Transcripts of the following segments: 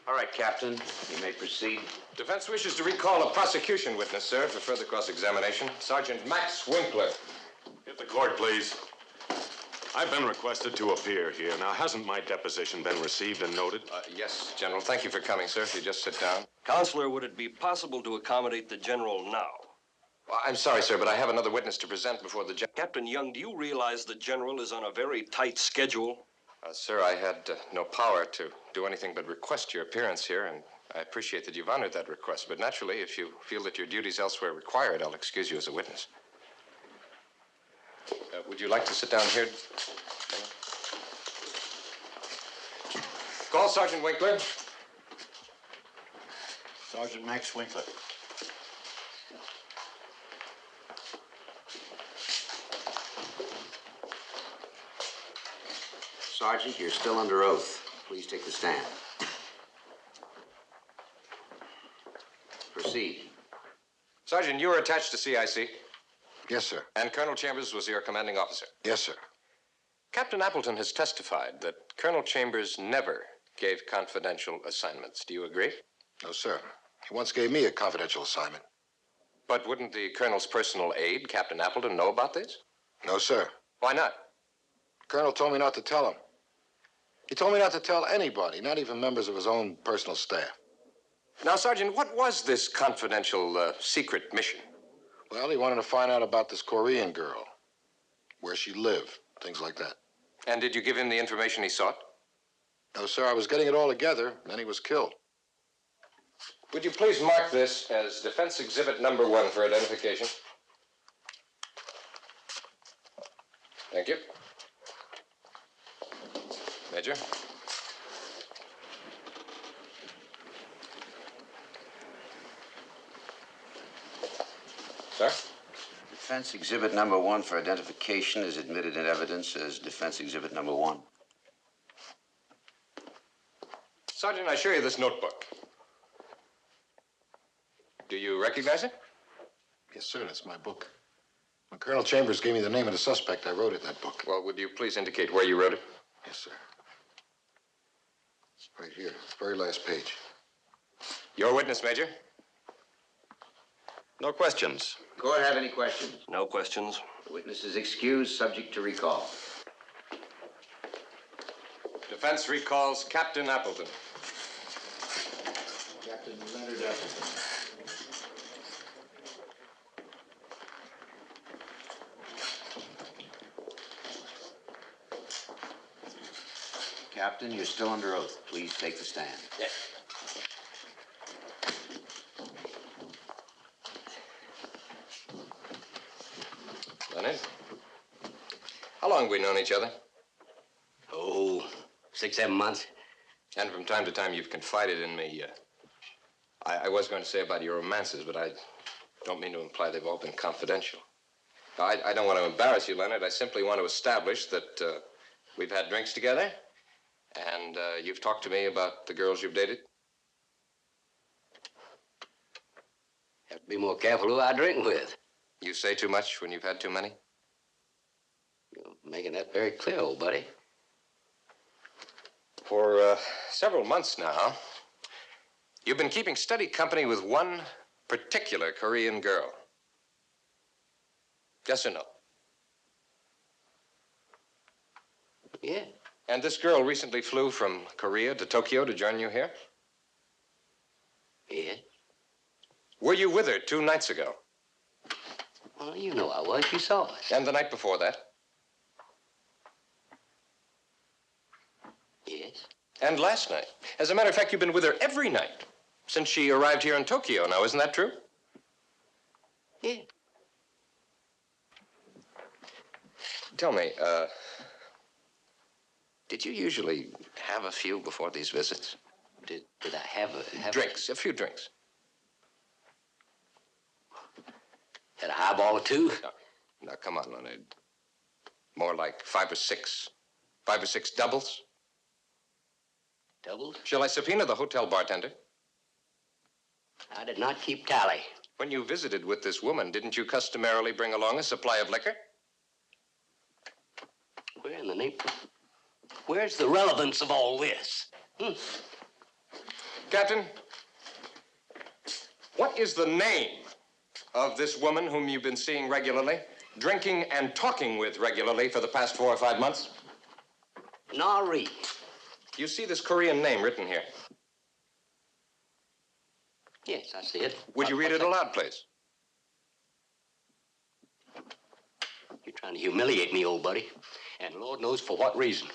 All right, Captain. You may proceed. Defense wishes to recall a prosecution witness, sir, for further cross-examination. Sergeant Max Winkler. Get the court, please. I've been requested to appear here. Now, hasn't my deposition been received and noted? Yes, General. Thank you for coming, sir. If you just sit down. Counselor, would it be possible to accommodate the General now? Well, I'm sorry, sir, but I have another witness to present before the General. Captain Young, do you realize the General is on a very tight schedule? Sir, I had no power to do anything but request your appearance here, and I appreciate that you've honored that request. But naturally, if you feel that your duties elsewhere require it, I'll excuse you as a witness. Would you like to sit down here? Call Sergeant Winkler. Sergeant Max Winkler. Sergeant, you're still under oath. Please take the stand. Proceed. Sergeant, you were attached to CIC. Yes, sir. And Colonel Chambers was your commanding officer. Yes, sir. Captain Appleton has testified that Colonel Chambers never gave confidential assignments. Do you agree? No, sir. He once gave me a confidential assignment. But wouldn't the Colonel's personal aide, Captain Appleton, know about this? No, sir. Why not? The Colonel told me not to tell him. He told me not to tell anybody, not even members of his own personal staff. Now, Sergeant, what was this confidential, secret mission? Well, he wanted to find out about this Korean girl, where she lived, things like that. And did you give him the information he sought? No, sir. I was getting it all together, and then he was killed. Would you please mark this as Defense Exhibit number 1 for identification? Thank you. Major? Sir? Defense Exhibit number 1 for identification is admitted in evidence as Defense Exhibit number 1. Sergeant, I show you this notebook. Do you recognize it? Yes, sir. That's my book. When Colonel Chambers gave me the name of the suspect, I wrote it in that book. Well, would you please indicate where you wrote it? Yes, sir. It's right here, very last page. Your witness, Major. No questions. Court have any questions? No questions. The witness is excused, subject to recall. Defense recalls Captain Appleton. Captain Leonard Appleton. Captain, you're still under oath. Please take the stand. Yes. Leonard, how long have we known each other? Oh, 6, 7 months. And from time to time you've confided in me. I was going to say about your romances, but I don't mean to imply they've all been confidential. I don't want to embarrass you, Leonard. I simply want to establish that we've had drinks together, and you've talked to me about the girls you've dated. Have to be more careful who I drink with. You say too much when you've had too many? You're making that very clear, old buddy. For several months now, you've been keeping steady company with one particular Korean girl. Yes or no? Yeah. And this girl recently flew from Korea to Tokyo to join you here? Yeah. Were you with her 2 nights ago? Well, you know I was. You saw us. And the night before that? Yes. And last night. As a matter of fact, you've been with her every night since she arrived here in Tokyo. Now, isn't that true? Yeah. Tell me, did you usually have a few before these visits? Did I have a... Drinks, a few drinks. Had a highball or 2? Now, come on, Leonard. More like 5 or 6. 5 or 6 doubles? Doubled? Shall I subpoena the hotel bartender? I did not keep tally. When you visited with this woman, didn't you customarily bring along a supply of liquor? Where in the name... Where's the relevance of all this? Captain, what is the name of this woman whom you've been seeing regularly, drinking and talking with regularly for the past 4 or 5 months? Nari. You see this Korean name written here. Yes, I see it. Would you read it aloud, please? You're trying to humiliate me, old buddy. And Lord knows for what reason.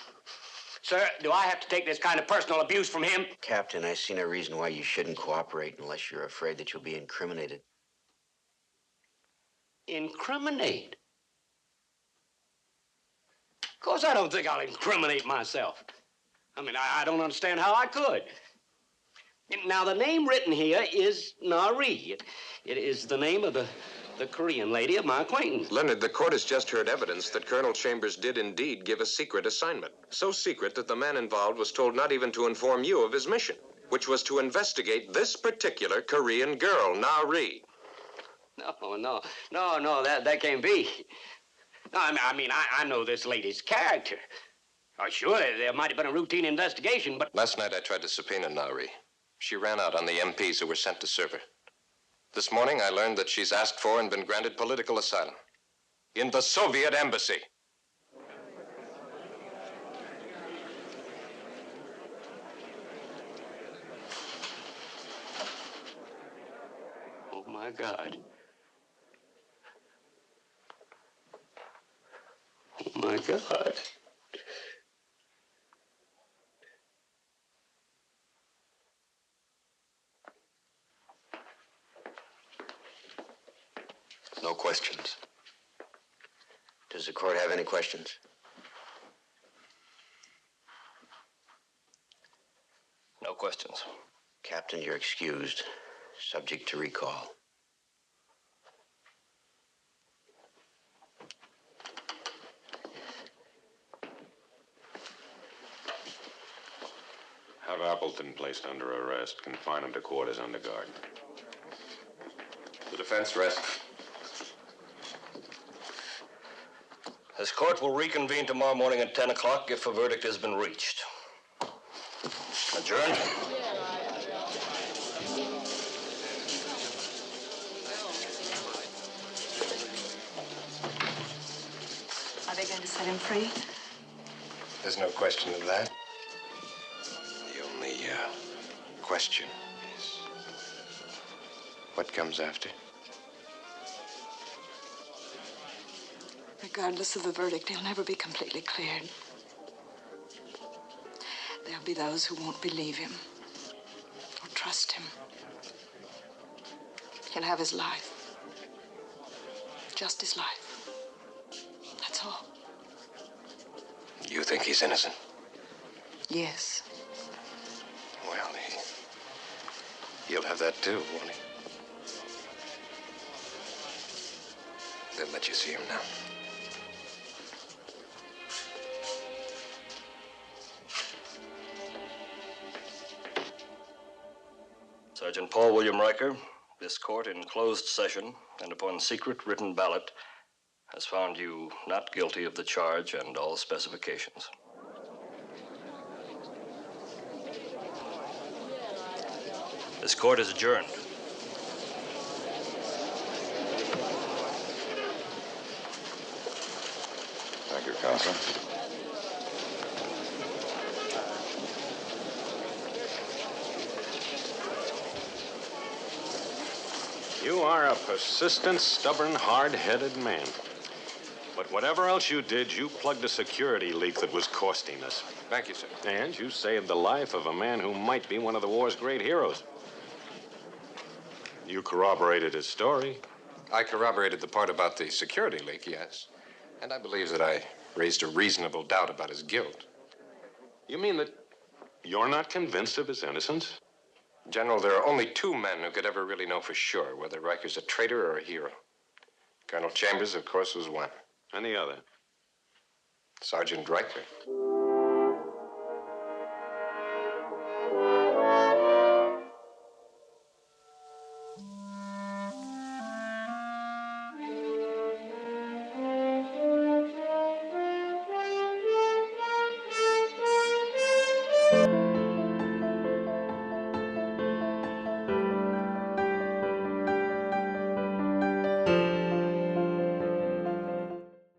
Sir, do I have to take this kind of personal abuse from him? Captain, I see no reason why you shouldn't cooperate unless you're afraid that you'll be incriminated. Incriminate? Of course, I don't think I'll incriminate myself. I mean, I don't understand how I could. Now, the name written here is Nari. It is the name of the Korean lady of my acquaintance. Leonard, the court has just heard evidence that Colonel Chambers did indeed give a secret assignment. So secret that the man involved was told not even to inform you of his mission, which was to investigate this particular Korean girl, Nari. No, that can't be. No, I know this lady's character. Oh, sure, there might have been a routine investigation, but... Last night I tried to subpoena Nari. She ran out on the MPs who were sent to serve her. This morning, I learned that she's asked for and been granted political asylum in the Soviet embassy. Oh, my God. Oh, my God. No questions. Does the court have any questions? No questions. Captain, you're excused, subject to recall. Have Appleton placed under arrest. Confine him to quarters under guard. The defense rests. This court will reconvene tomorrow morning at 10 o'clock if a verdict has been reached. Adjourned. Are they going to set him free? There's no question of that. The only question is what comes after. Regardless of the verdict, he'll never be completely cleared. There'll be those who won't believe him or trust him. He'll have his life. Just his life. That's all. You think he's innocent? Yes. Well, he'll have that too, won't he? They'll let you see him now. Sergeant Paul William Ryker, this court in closed session and upon secret written ballot has found you not guilty of the charge and all specifications. This court is adjourned. Thank you, Counsel. You are a persistent, stubborn, hard-headed man. But whatever else you did, you plugged a security leak that was costing us. Thank you, sir. And you saved the life of a man who might be one of the war's great heroes. You corroborated his story. I corroborated the part about the security leak, yes. And I believe that I raised a reasonable doubt about his guilt. You mean that you're not convinced of his innocence? General, there are only 2 men who could ever really know for sure whether Riker's a traitor or a hero. Colonel Chambers, of course, was one. And the other? Sergeant Ryker.